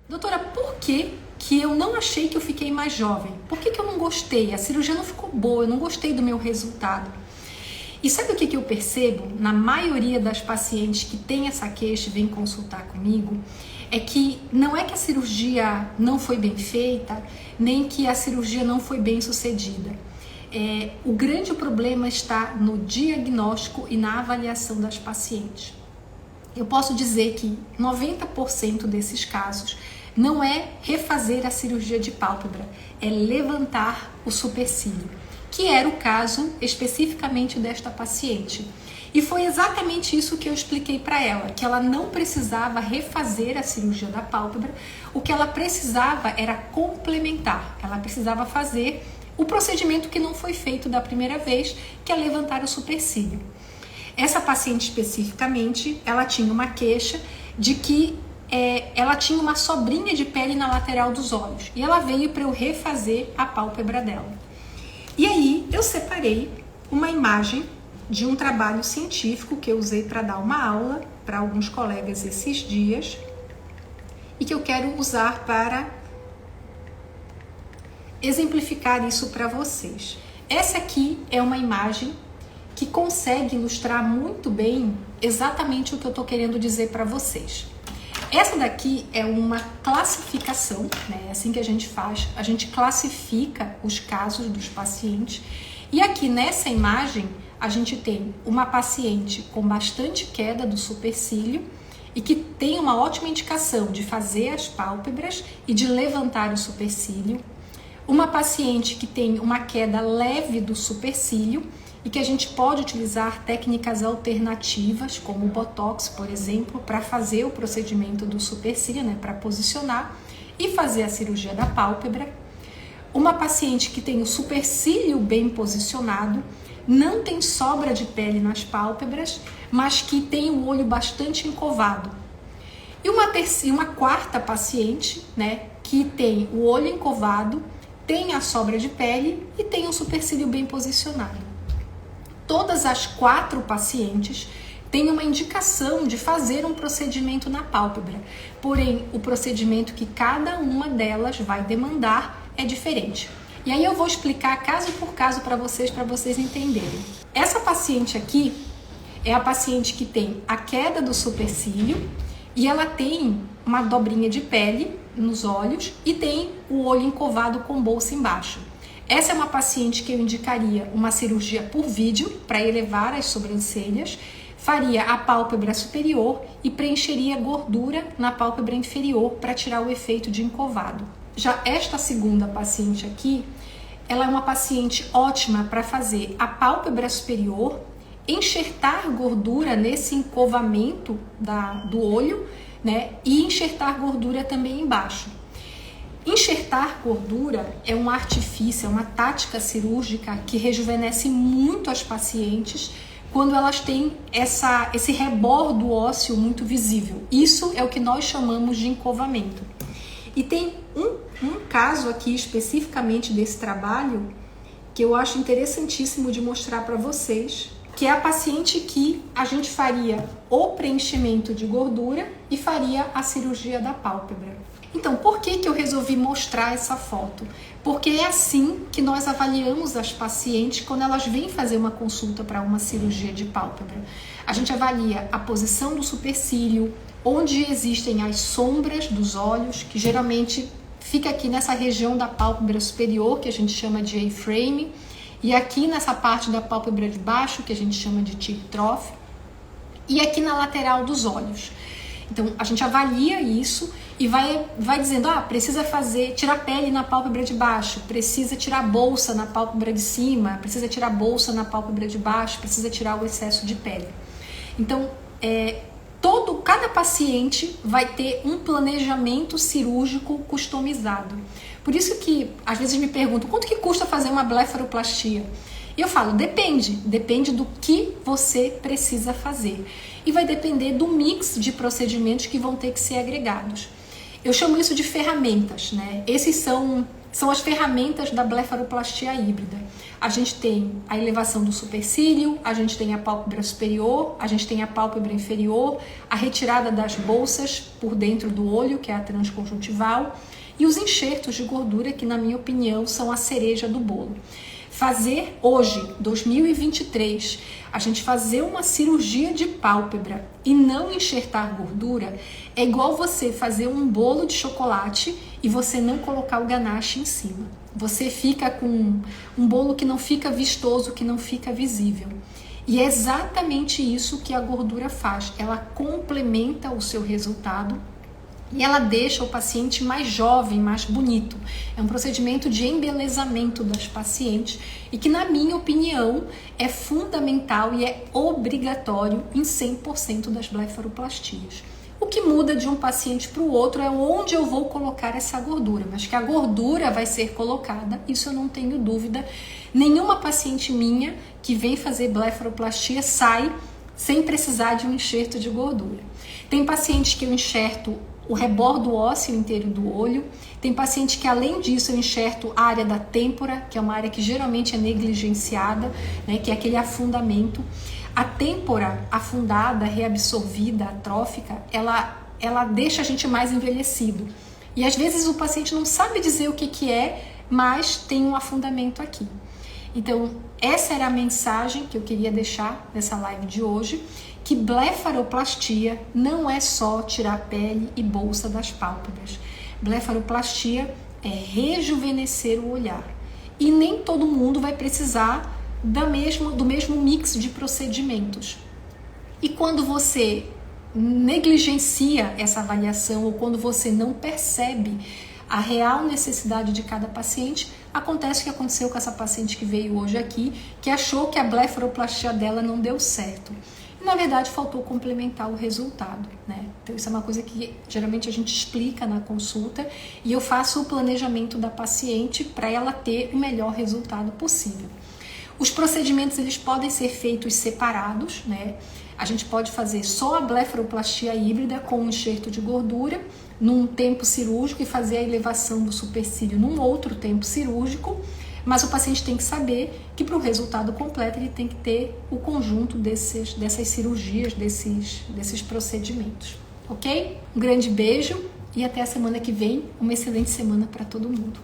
Doutora, por que eu não achei que eu fiquei mais jovem? Por que eu não gostei? A cirurgia não ficou boa, eu não gostei do meu resultado. E sabe o que eu percebo na maioria das pacientes que têm essa queixa e vêm consultar comigo? É que não é que a cirurgia não foi bem feita, nem que a cirurgia não foi bem sucedida. O grande problema está no diagnóstico e na avaliação das pacientes. Eu posso dizer que 90% desses casos não é refazer a cirurgia de pálpebra, é levantar o supercílio, que era o caso especificamente desta paciente. E foi exatamente isso que eu expliquei para ela, que ela não precisava refazer a cirurgia da pálpebra, o que ela precisava era complementar, ela precisava fazer o procedimento que não foi feito da primeira vez, que é levantar o supercílio. Essa paciente especificamente, ela tinha uma queixa de que ela tinha uma sobrinha de pele na lateral dos olhos e ela veio para eu refazer a pálpebra dela. E aí eu separei uma imagem de um trabalho científico que eu usei para dar uma aula para alguns colegas esses dias e que eu quero usar para exemplificar isso para vocês. Essa aqui é uma imagem que consegue ilustrar muito bem exatamente o que eu estou querendo dizer para vocês. Essa daqui é uma classificação, né? É assim que a gente faz, a gente classifica os casos dos pacientes. E aqui nessa imagem a gente tem uma paciente com bastante queda do supercílio e que tem uma ótima indicação de fazer as pálpebras e de levantar o supercílio. Uma paciente que tem uma queda leve do supercílio e que a gente pode utilizar técnicas alternativas, como o Botox, por exemplo, para fazer o procedimento do supercílio, né, para posicionar e fazer a cirurgia da pálpebra. Uma paciente que tem o supercílio bem posicionado, não tem sobra de pele nas pálpebras, mas que tem o olho bastante encovado. E uma quarta paciente, né, que tem o olho encovado, tem a sobra de pele e tem o supercílio bem posicionado. Todas as 4 pacientes têm uma indicação de fazer um procedimento na pálpebra, porém o procedimento que cada uma delas vai demandar é diferente. E aí eu vou explicar caso por caso para vocês entenderem. Essa paciente aqui é a paciente que tem a queda do supercílio e ela tem uma dobrinha de pele nos olhos e tem o olho encovado com bolsa embaixo. Essa é uma paciente que eu indicaria uma cirurgia por vídeo para elevar as sobrancelhas, faria a pálpebra superior e preencheria gordura na pálpebra inferior para tirar o efeito de encovado. Já esta segunda paciente aqui, ela é uma paciente ótima para fazer a pálpebra superior, enxertar gordura nesse encovamento do olho, né, e enxertar gordura também embaixo. Enxertar gordura é um artifício, é uma tática cirúrgica que rejuvenesce muito as pacientes quando elas têm esse rebordo ósseo muito visível. Isso é o que nós chamamos de encovamento. E tem um caso aqui especificamente desse trabalho que eu acho interessantíssimo de mostrar para vocês, que é a paciente que a gente faria o preenchimento de gordura e faria a cirurgia da pálpebra. Então, por que eu resolvi mostrar essa foto? Porque é assim que nós avaliamos as pacientes quando elas vêm fazer uma consulta para uma cirurgia de pálpebra. A gente avalia a posição do supercílio, onde existem as sombras dos olhos, que geralmente fica aqui nessa região da pálpebra superior, que a gente chama de A-frame, e aqui nessa parte da pálpebra de baixo, que a gente chama de tip trough, e aqui na lateral dos olhos. Então, a gente avalia isso e vai dizendo, precisa tirar pele na pálpebra de baixo, precisa tirar bolsa na pálpebra de cima, precisa tirar bolsa na pálpebra de baixo, precisa tirar o excesso de pele. Então, cada paciente vai ter um planejamento cirúrgico customizado. Por isso que, às vezes me perguntam, quanto que custa fazer uma blefaroplastia? E eu falo, depende do que você precisa fazer. E vai depender do mix de procedimentos que vão ter que ser agregados. Eu chamo isso de ferramentas, né? Esses são as ferramentas da blefaroplastia híbrida. A gente tem a elevação do supercílio, a gente tem a pálpebra superior, a gente tem a pálpebra inferior, a retirada das bolsas por dentro do olho, que é a transconjuntival, e os enxertos de gordura, que na minha opinião são a cereja do bolo. Fazer hoje, 2023, a gente fazer uma cirurgia de pálpebra e não enxertar gordura é igual você fazer um bolo de chocolate e você não colocar o ganache em cima. Você fica com um bolo que não fica vistoso, que não fica visível. E é exatamente isso que a gordura faz. Ela complementa o seu resultado e ela deixa o paciente mais jovem, mais bonito. É um procedimento de embelezamento das pacientes e que, na minha opinião, é fundamental e é obrigatório em 100% das blefaroplastias. O que muda de um paciente para o outro é onde eu vou colocar essa gordura, mas que a gordura vai ser colocada, isso eu não tenho dúvida. Nenhuma paciente minha que vem fazer blefaroplastia sai sem precisar de um enxerto de gordura. Tem pacientes que eu enxerto o rebordo ósseo inteiro do olho. Tem paciente que, além disso, eu enxerto a área da têmpora, que é uma área que geralmente é negligenciada, né, que é aquele afundamento. A têmpora afundada, reabsorvida, atrófica, ela deixa a gente mais envelhecido. E às vezes o paciente não sabe dizer o que é, mas tem um afundamento aqui. Então, essa era a mensagem que eu queria deixar nessa live de hoje, que blefaroplastia não é só tirar pele e bolsa das pálpebras. Blefaroplastia é rejuvenescer o olhar. E nem todo mundo vai precisar do mesmo mix de procedimentos. E quando você negligencia essa avaliação ou quando você não percebe a real necessidade de cada paciente, acontece o que aconteceu com essa paciente que veio hoje aqui, que achou que a blefaroplastia dela não deu certo. E, na verdade, faltou complementar o resultado, né? Então, isso é uma coisa que geralmente a gente explica na consulta e eu faço o planejamento da paciente para ela ter o melhor resultado possível. Os procedimentos, eles podem ser feitos separados, né? A gente pode fazer só a blefaroplastia híbrida com um enxerto de gordura num tempo cirúrgico e fazer a elevação do supercílio num outro tempo cirúrgico, mas o paciente tem que saber que para o resultado completo ele tem que ter o conjunto dessas cirurgias, desses procedimentos, ok? Um grande beijo e até a semana que vem, uma excelente semana para todo mundo.